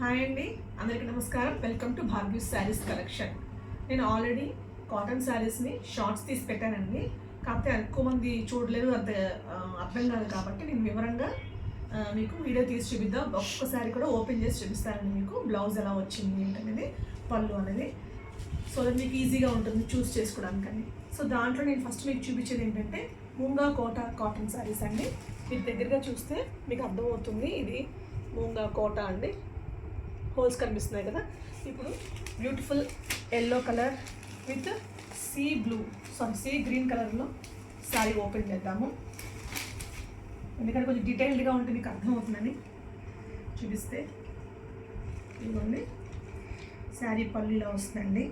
Hi అండి, అందరికీ నమస్కారం. Welcome to Bhagyu's saris collection. నేను ఆల్రెడీ కాటన్ శారీస్ని షార్ట్స్ తీసి పెట్టానండి. కాకపోతే ఎక్కువ మంది చూడలేదు, అంత అర్థం కాదు కాబట్టి నేను వివరంగా మీకు వీడియో తీసి చూపిద్దాం. ఒక్క శారీ కూడా ఓపెన్ చేసి చూపిస్తానండి. మీకు బ్లౌజ్ ఎలా వచ్చింది ఏంటనేది, పళ్ళు అనేది, సో దట్ మీకు ఈజీగా ఉంటుంది చూస్ చేసుకోవడానికని. సో దాంట్లో నేను ఫస్ట్ మీకు చూపించేది ఏంటంటే మూంగా కోట కాటన్ శారీస్ అండి. మీరు దగ్గరగా చూస్తే మీకు అర్థమవుతుంది. ఇది మూంగా కోట అండి. హోల్స్ కనిపిస్తున్నాయి కదా. ఇప్పుడు beautiful yellow colour with sea green కలర్లో శారీ ఓపెన్ చేద్దాము. ఎందుకంటే కొంచెం డీటెయిల్డ్గా ఉంటే మీకు అర్థమవుతుందని చూపిస్తే. ఇదిగోండి శారీ పళ్ళులో వస్తుందండి.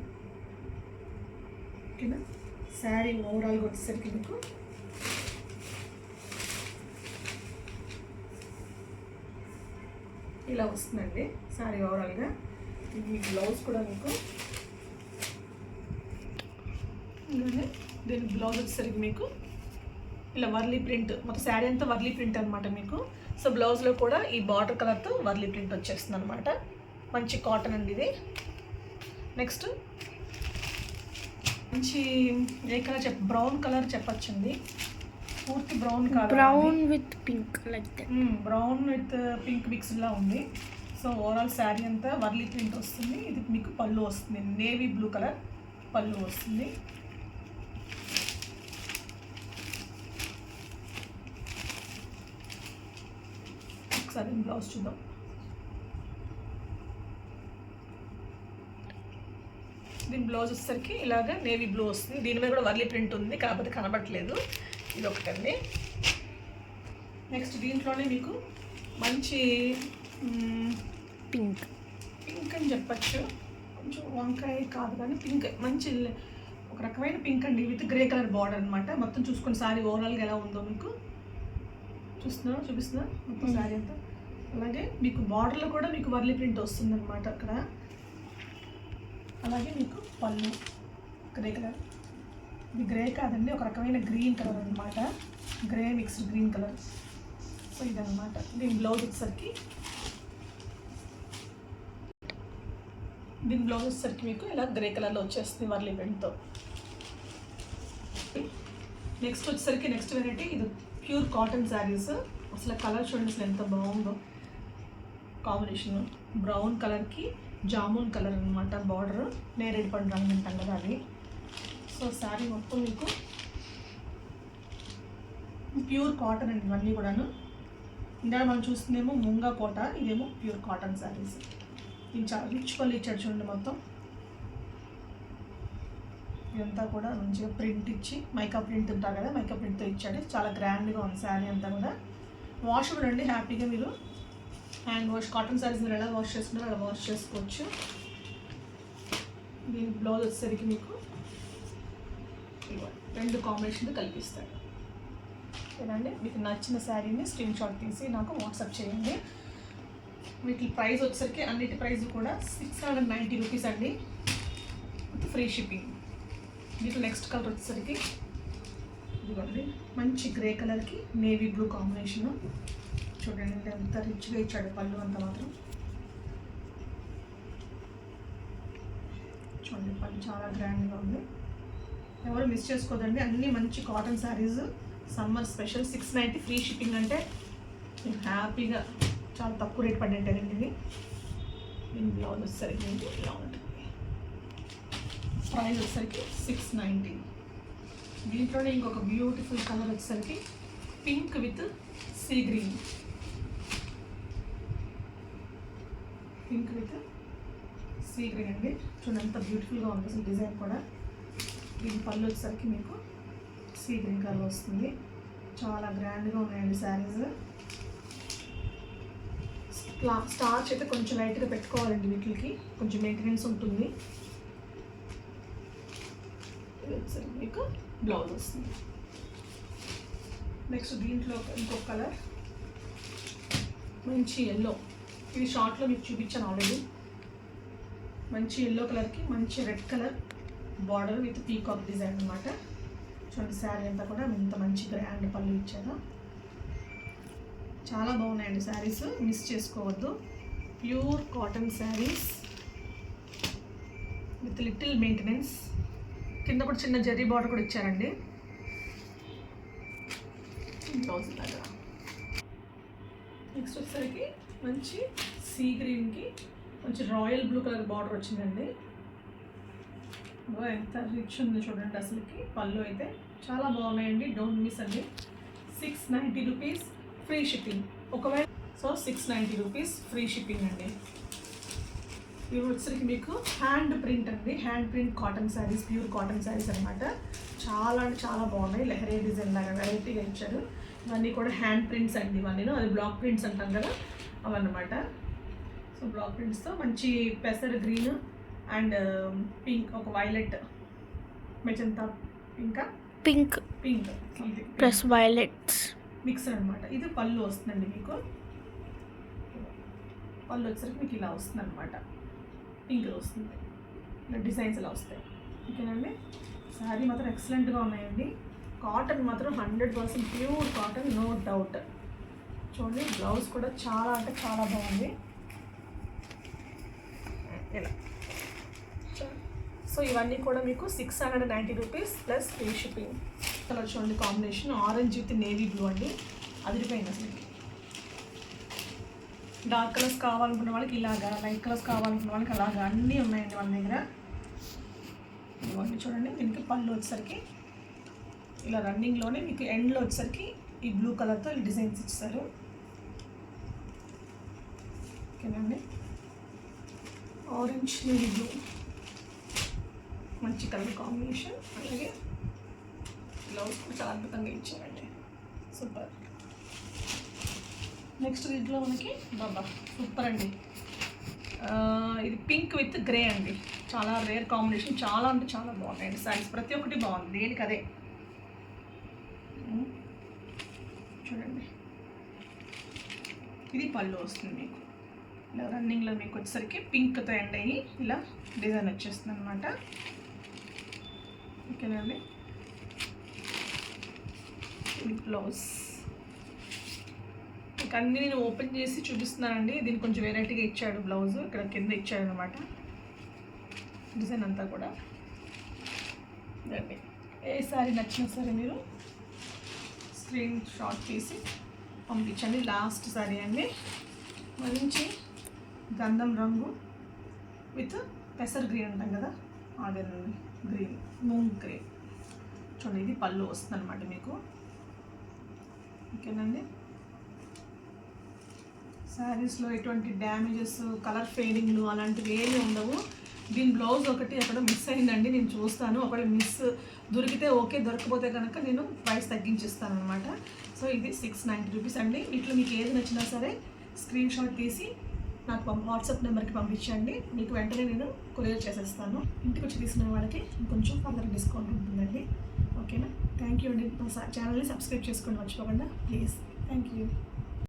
ఓకేనా. శారీ ఓవరాల్గా వచ్చేసరికి మీకు ఇలా వస్తుందండి శారీ ఓవరాల్గా. ఈ బ్లౌజ్ కూడా మీకు దీని బ్లౌజ్ వచ్చేసరికి మీకు ఇలా వర్లీ ప్రింట్, మొత్తం శారీ అంతా వర్లీ ప్రింట్ అనమాట మీకు. సో బ్లౌజ్లో కూడా ఈ బార్డర్ కలర్తో వర్లీ ప్రింట్ వచ్చేస్తుంది అనమాట. మంచి కాటన్ అండి ఇది. నెక్స్ట్ మంచి ఏ కలర్ బ్రౌన్ కలర్ చెప్పచ్చండి. పూర్తి brown colour, brown with pink, like that. Brown with pink మిక్స్లా ఉంది. సో ఓవరాల్ శారీ అంతా వర్లీ ప్రింట్ వస్తుంది. ఇది మీకు పళ్ళు వస్తుంది, నేవీ బ్లూ కలర్ పళ్ళు వస్తుంది. ఒకసారి బ్లౌజ్ చూద్దాం. దీని బ్లౌజ్ వచ్చేసరికి ఇలాగ నేవీ బ్లూ వస్తుంది. దీని మీద కూడా వర్లీ ప్రింట్ ఉంది, కాకపోతే కనబడట్లేదు. ఇది ఒకటండి. నెక్స్ట్ దీంట్లోనే మీకు మంచి పింక్ అని చెప్పచ్చు. కొంచెం వంకాయ కాదు కానీ పింక్, మంచి ఒక రకమైన పింక్ అండి విత్ గ్రే కలర్ బార్డర్ అనమాట. మొత్తం చూసుకొని శారీ ఓవరాల్గా ఎలా ఉందో మీకు చూపిస్తున్నా మొత్తం శారీ అంతా. అలాగే మీకు బార్డర్లో కూడా మీకు వర్లీ ప్రింట్ వస్తుంది అనమాట అక్కడ. అలాగే మీకు పళ్ళు గ్రే కలర్, ఇది గ్రే కాదండి, ఒక రకమైన గ్రీన్ కలర్ అనమాట. Grey mixed green colour. So ఇదనమాట. దీని బ్లౌజ్ వచ్చేసరికి మీకు ఇలా గ్రే కలర్లో వచ్చేస్తుంది వర్లీ ప్రింట్తో. నెక్స్ట్ వెరైటీ ఇది ప్యూర్ కాటన్ శారీస్. అసలు కలర్ చూడండి అసలు ఎంత బాగుందో కాంబినేషన్. బ్రౌన్ కలర్కి జామున్ కలర్ అనమాట బార్డర్. నేరేడు పండు రంగు అంటాం కదా అది. సో శారీ మొత్తం మీకు ప్యూర్ కాటన్ అండి ఇవన్నీ కూడాను. ఇందాక మనం చూస్తుందేమో ముంగా కోట, ఇదేమో ప్యూర్ కాటన్ శారీస్. ఇది చాలా రిచ్ పళ్ళు ఇచ్చాడు చూడండి మొత్తం. ఇదంతా కూడా మంచిగా ప్రింట్ ఇచ్చి, మైకా ప్రింట్ ఉంటారు కదా, మైకా ప్రింట్తో ఇచ్చాడు. చాలా గ్రాండ్గా ఉంది శారీ అంతా కూడా. వాషబుల్ అండి, హ్యాపీగా మీరు హ్యాండ్ వాష్, కాటన్ శారీస్ మీరు ఎలా వాష్ చేసుకుంటారో అలా వాష్ చేసుకోవచ్చు. దీని బ్లౌజ్ వచ్చేసరికి మీకు రెండు కాంబినేషన్తో కల్పిస్తాడు. ఓకేనండి. మీకు నచ్చిన శారీని స్క్రీన్ షాట్ తీసి నాకు వాట్సాప్ చేయండి. వీటి ప్రైస్ వచ్చేసరికి అన్నిటి ప్రైస్ కూడా 690 రూపీస్ అండి, విత్ ఫ్రీ షిప్పింగ్. దీంట్లో నెక్స్ట్ కలర్ వచ్చేసరికి ఇదిగోండి మంచి గ్రే కలర్కి నేవీ బ్లూ కాంబినేషను. చూడండి ఎంత రిచ్గా ఇచ్చాడు పళ్ళు అంత మాత్రం. చూడండి పళ్ళు చాలా గ్రాండ్గా ఉంది. ఎవరు మిస్ చేసుకోదండి. అన్నీ మంచి cotton saris, summer special. 690 free shipping అంటే మీకు హ్యాపీగా చాలా తక్కువ రేట్ పడేటండి ఇది. దీని బ్లౌజ్ వచ్చేసరికి మీకు ఇలా ఉంటుంది. ప్రైస్ వచ్చేసరికి 690. దీంట్లోనే ఇంకొక బ్యూటిఫుల్ కలర్ వచ్చేసరికి pink with sea green. Pink with sea green అండి. చూడండి ఎంత బ్యూటిఫుల్గా ఉంది అసలు డిజైన్ కూడా. దీని పళ్ళు వచ్చేసరికి మీకు సీ గ్రీన్ కలర్ వస్తుంది. చాలా గ్రాండ్గా ఉన్నాయండి శారీస్. స్టార్చ్ అయితే కొంచెం లైట్గా పెట్టుకోవాలండి, వీటికి కొంచెం మెయింటెనెన్స్ ఉంటుంది. ఇది వచ్చేసరికి మీకు బ్లౌజ్ వస్తుంది. నెక్స్ట్ దీంట్లో ఇంకొక కలర్ మంచి ఎల్లో. ఇది షార్ట్లో మీకు చూపించాను ఆల్రెడీ. మంచి ఎల్లో కలర్కి మంచి red colour border with peacock design అనమాట. చూడండి శారీ అంతా కూడా ఇంత మంచి గ్రాండ్ పళ్ళు ఇచ్చారు. చాలా బాగున్నాయండి శారీస్, మిస్ చేసుకోవద్దు. Pure cotton saris with little maintenance. కింద కూడా చిన్న జరీ బార్డర్ కూడా ఇచ్చారండి. బ్లౌజ్ లాగా. నెక్స్ట్ వచ్చేసరికి మంచి సీ గ్రీన్కి మంచి రాయల్ బ్లూ కలర్ బార్డర్ వచ్చిందండి. ఎంత రిచ్ ఉంది చూడండి అసలుకి. పళ్ళు అయితే చాలా బాగున్నాయండి. డోంట్ మిస్ అండి. 690 రూపీస్ ఫ్రీ షిప్పింగ్. ఒకవేళ 690 రూపీస్ ఫ్రీ షిప్పింగ్ అండి. ఇవి వచ్చేసరికి మీకు హ్యాండ్ ప్రింట్ అండి. Hand print cotton saris, pure cotton saris అనమాట. చాలా అంటే చాలా బాగున్నాయి. లెహరీ డిజైన్ లాగా వెరైటీగా ఇచ్చారు. ఇవన్నీ కూడా హ్యాండ్ ప్రింట్స్ అండి. ఇవన్నీ అది బ్లాక్ ప్రింట్స్ అంటాం కదా అవన్నమాట. సో బ్లాక్ ప్రింట్స్తో మంచి పెసర్ గ్రీన్ అండ్ పింక్, ఒక వైలెట్, మెజంతా ఇంకా పింక్ ప్లస్ వైలెట్స్ మిక్సర్ అనమాట. ఇది పళ్ళు వస్తుందండి మీకు. పళ్ళు వచ్చేసరికి మీకు ఇలా వస్తుంది అనమాట. పింక్ వస్తుంది, ఇలా డిజైన్స్ ఇలా వస్తాయి. ఓకేనండి. శారీ మాత్రం ఎక్సలెంట్గా ఉన్నాయండి. కాటన్ మాత్రం 100% ప్యూర్ కాటన్, నో డౌట్. చూడండి బ్లౌజ్ కూడా చాలా అంటే చాలా బాగుంది. ఇలా. సో ఇవన్నీ కూడా మీకు 690 rupees plus free shipping. Colour చూడండి combination orange with navy blue అండి. అదిరిపోయింది అసలు. డార్క్ కలర్స్ కావాలనుకున్న వాళ్ళకి ఇలాగా, లైట్ కలర్స్ కావాలనుకున్న వాళ్ళకి అలాగా అన్నీ ఉన్నాయండి మన దగ్గర. ఇవన్నీ చూడండి. దీనికి పళ్ళు వచ్చేసరికి ఇలా రన్నింగ్లోనే మీకు ఎండ్లో వచ్చేసరికి ఈ బ్లూ కలర్తో ఈ డిజైన్స్ ఇచ్చారు. ఓకేనండి. ఆరెంజ్ నేవీ బ్లూ మంచి కలర్ కాంబినేషన్. అలాగే బ్లౌజ్ కూడా చాలా అద్భుతంగా ఇచ్చారండి. సూపర్. నెక్స్ట్ వీటిలో మనకి బాబా సూపర్ అండి. ఇది పింక్ విత్ గ్రే అండి. చాలా రేర్ కాంబినేషన్. చాలా అంటే చాలా బాగున్నాయండి శారీస్. ప్రతి ఒక్కటి బాగుంది, దేనికి అదే. చూడండి ఇది పళ్ళు వస్తుంది మీకు. ఇలా రన్నింగ్లో మీకు వచ్చేసరికి పింక్తో ఎండ్ అయ్యి ఇలా డిజైన్ వచ్చేస్తుంది అనమాట. ఓకేనండి. ఇది బ్లౌజ్. ఇక అన్నీ నేను ఓపెన్ చేసి చూపిస్తున్నానండి. దీనికి కొంచెం వెరైటీగా ఇచ్చాడు బ్లౌజ్. ఇక్కడ కింద ఇచ్చాడు అనమాట డిజైన్ అంతా కూడా. ఏ శారీ నచ్చినా సరే మీరు స్క్రీన్ షాట్ తీసి పంపించండి. లాస్ట్ శారీ అండి. మంచి గంధం రంగు విత్ పెసర్ గ్రీన్ అంటాం కదా, అదేనండి గ్రీన్, మూంగ్ గ్రీన్. చూడండి ఇది పళ్ళు వస్తుంది అనమాట మీకు. ఓకేనండి. శారీస్లో ఎటువంటి డ్యామేజెస్, కలర్ ఫేడింగ్లు అలాంటివి ఏమీ ఉండవు. దీని బ్లౌజ్ ఒకటి అక్కడ మిస్ అయిందండి. నేను చూస్తాను, ఒకవేళ మిస్ దొరికితే ఓకే, దొరకపోతే కనుక నేను ప్రైస్ తగ్గించిస్తాను అనమాట. సో ఇది 690 రూపీస్ అండి. వీటిలో మీకు ఏది నచ్చినా సరే స్క్రీన్ షాట్ తీసి నాకు వాట్సాప్ నెంబర్కి పంపించండి. మీకు వెంటనే నేను కొరియర్ చేసేస్తాను. ఇంటికి వచ్చి తీసుకునే వాళ్ళకి ఇంకొంచెం ఫర్దర్ డిస్కౌంట్ ఉంటుందండి. ఓకేనా. థ్యాంక్ యూ అండి. మా ఛానల్ని సబ్స్క్రైబ్ చేసుకోండి మర్చిపోకుండా ప్లీజ్. Thank you.